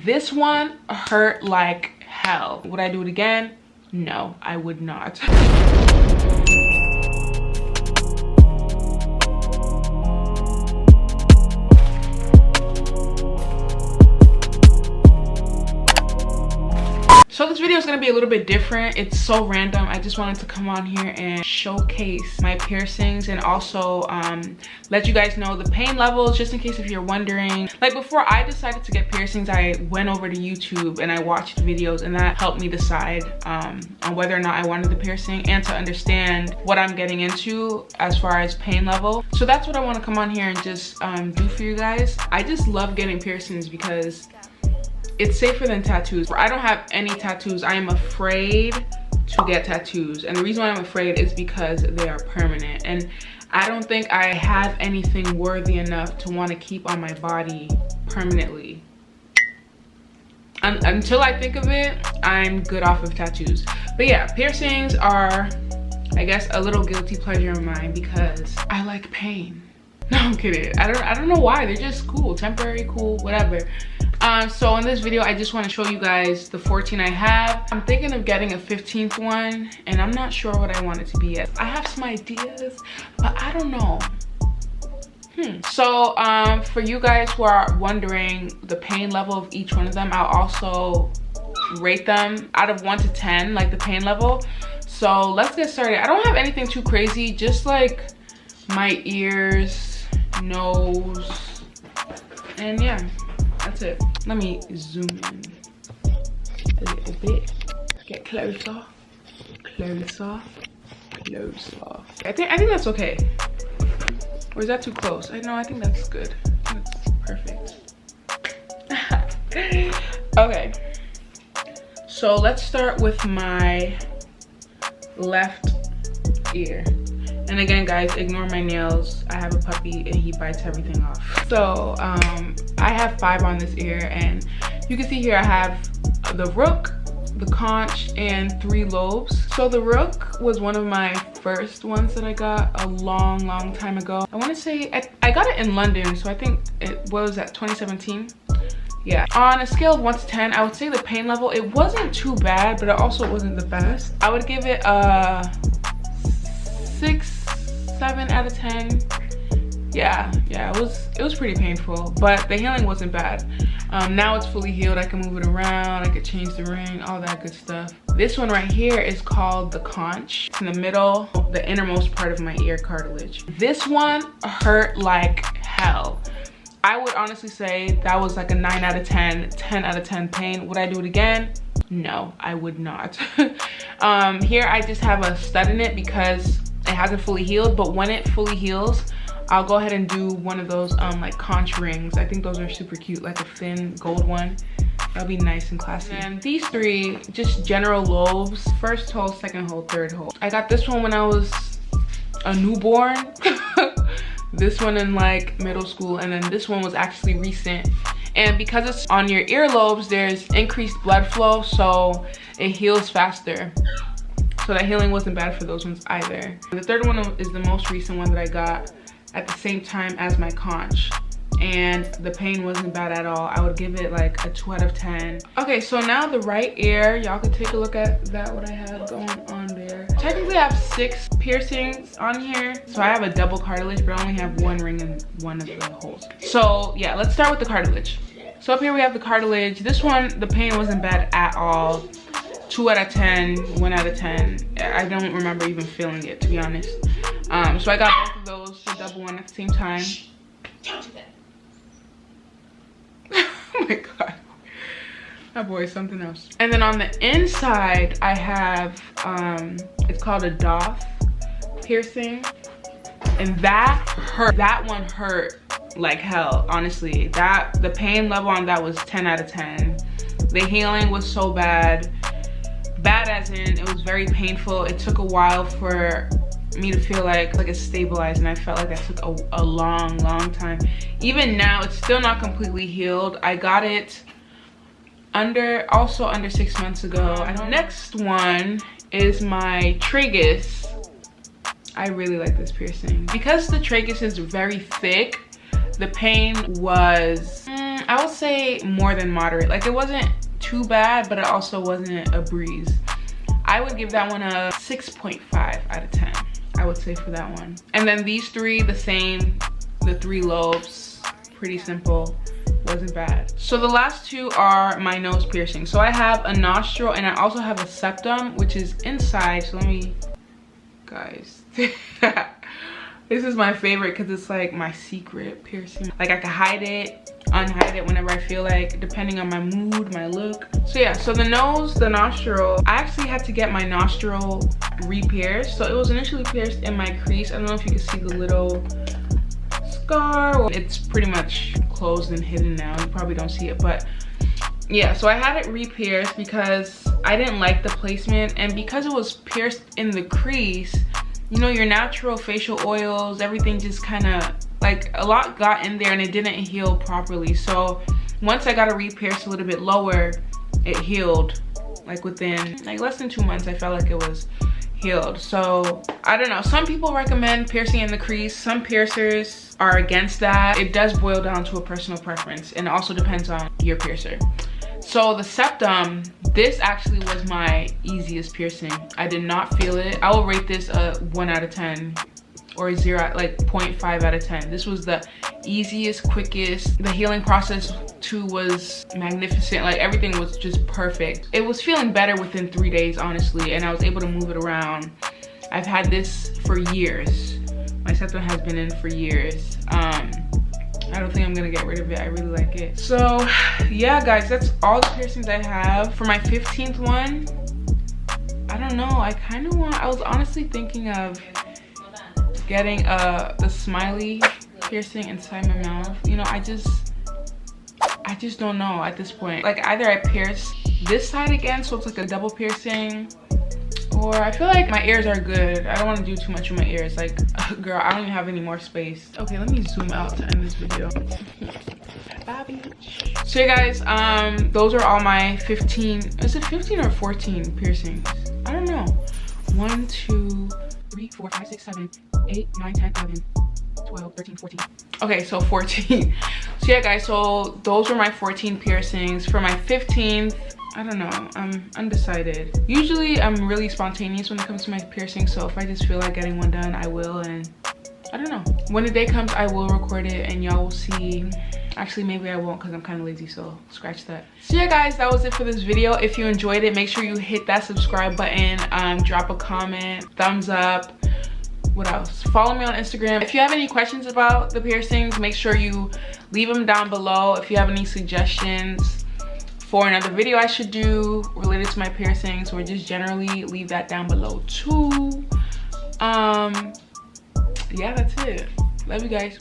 This one hurt like hell. Would I do it again? No, I would not. So this video is going to be a little bit different. It's so random. I just wanted to come on here and showcase my piercings and also let you guys know the pain levels, just in case if you're wondering. Like, before I decided to get piercings, I went over to YouTube and I watched videos, and that helped me decide on whether or not I wanted the piercing and to understand what I'm getting into as far as pain level. So that's what I want to come on here and just do for you guys. I just love getting piercings because it's safer than tattoos. I don't have any tattoos. I am afraid to get tattoos, and the reason why I'm afraid is because they are permanent, and I don't think I have anything worthy enough to want to keep on my body permanently. Until I think of it, I'm good off of tattoos. But yeah, piercings are, I guess, a little guilty pleasure of mine because I like pain. No, I'm kidding. I don't know why. They're just cool, temporary, cool, whatever. So in this video, I just want to show you guys the 14 I have. I'm thinking of getting a 15th one, and I'm not sure what I want it to be yet. I have some ideas, but I don't know. So for you guys who are wondering the pain level of each one of them, I'll also rate them out of 1 to 10, like the pain level. So let's get started. I don't have anything too crazy, just like my ears, nose, and yeah, that's it. Let me zoom in a little bit. Get closer, closer, closer. I think that's okay. Or is that too close? I think that's good. That's perfect. Okay. So let's start with my left ear. And again, guys, ignore my nails. I have a puppy and he bites everything off. So I have 5 on this ear, and you can see here I have the ROOK, the CONCH, and 3 lobes. So the ROOK was one of my first ones that I got a long time ago. I want to say I got it in London, so I think it was at 2017. Yeah, on a scale of 1 to 10, I would say the pain level, it wasn't too bad, but it also wasn't the best. I would give it a 6, 7 out of 10. Yeah, it was pretty painful, but the healing wasn't bad. Now it's fully healed. I can move it around, I could change the ring, all that good stuff. This one right here is called the CONCH. It's in the middle, the innermost part of my ear cartilage. This one hurt like hell. I would honestly say that was like a 9 out of 10, 10 out of 10 pain. Would I do it again? No, I would not. Here I just have a stud in it because it hasn't fully healed, but when it fully heals, I'll go ahead and do one of those like conch rings. I think those are super cute, like a thin gold one. That'll be nice and classy. And these 3, just general lobes. First hole, second hole, third hole. I got this one when I was a newborn. This one in like middle school, and then this one was actually recent. And because it's on your earlobes, there's increased blood flow, so it heals faster. So that healing wasn't bad for those ones either. The third one is the most recent one that I got at the same time as my conch, and the pain wasn't bad at all. I would give it like a 2 out of 10. Okay, so now the right ear, y'all could take a look at that, what I have going on there. Technically I have 6 piercings on here, so I have a double cartilage, but I only have 1 ring in one of the holes. So yeah, let's start with the cartilage. So up here we have the cartilage. This one, the pain wasn't bad at all. 2 out of 10, 1 out of 10. I don't remember even feeling it, to be honest. So I got both of those, the double one at the same time. Don't do that. Oh my god. That boy is something else. And then on the inside, I have, it's called a DAITH piercing. And that hurt. That one hurt like hell, honestly. The pain level on that was 10 out of 10. The healing was so bad. Bad as in, it was very painful. It took a while for me to feel like it's stabilized, and I felt like that took a long time. Even now, it's still not completely healed. I got it also under 6 months ago. Next one is my TRAGUS. I really like this piercing because the TRAGUS is very thick. The pain was I would say more than moderate. Like, it wasn't too bad, but it also wasn't a breeze. I would give that one a 6.5 out of 10. I would say for that one. And then these three, the same, the 3 lobes, pretty simple, wasn't bad. So the last 2 are my nose piercing. So I have a nostril and I also have a septum, which is inside. So let me, guys, this is my favorite because it's like my secret piercing. Like, I can hide it, unhide it whenever I feel like, depending on my mood, my look. So yeah, so the nose, the nostril, I actually had to get my nostril re-pierced. So it was initially pierced in my crease. I don't know if you can see the little scar. It's pretty much closed and hidden now. You probably don't see it, but yeah, so I had it re-pierced because I didn't like the placement, and because it was pierced in the crease, you know, your natural facial oils, everything just kind of, like, a lot got in there and it didn't heal properly. So once I got it re-pierced a little bit lower, it healed. Like, within like less than 2 months, I felt like it was healed. So I don't know, some people recommend piercing in the crease, some piercers are against that. It does boil down to a personal preference, and it also depends on your piercer. So the septum, this actually was my easiest piercing. I did not feel it. I will rate this a 1 out of 10 or 0.5 out of 10. This was the easiest, quickest. The healing process too was magnificent. Like, everything was just perfect. It was feeling better within 3 days, honestly, and I was able to move it around. I've had this for years. My septum has been in for years. I don't think I'm gonna get rid of it. I really like it. So yeah, guys, that's all the piercings I have. For my 15th one, I don't know, I was honestly thinking of getting the smiley piercing inside my mouth. You know, I just don't know at this point. Like, either I pierce this side again, so it's like a double piercing, or I feel like my ears are good. I don't want to do too much with my ears. Like, girl, I don't even have any more space. Okay, let me zoom out to end this video. Bye, bitch. So yeah, guys, those are all my 15, is it 15 or 14 piercings? I don't know. 1, 2, 3, 4, 5, 6, 7, 8, 9, 10, 11, 12, 13, 14. Okay, so 14. So yeah, guys, so those were my 14 piercings. For my 15th, I don't know, I'm undecided. Usually I'm really spontaneous when it comes to my piercing, so if I just feel like getting one done, I will, and I don't know. When the day comes, I will record it and y'all will see. Actually, maybe I won't because I'm kind of lazy, so scratch that. So yeah, guys, that was it for this video. If you enjoyed it, make sure you hit that subscribe button, drop a comment, thumbs up. What else? Follow me on Instagram. If you have any questions about the piercings, make sure you leave them down below. If you have any suggestions for another video I should do related to my piercings, or just generally, leave that down below too. Yeah, that's it. Love you guys.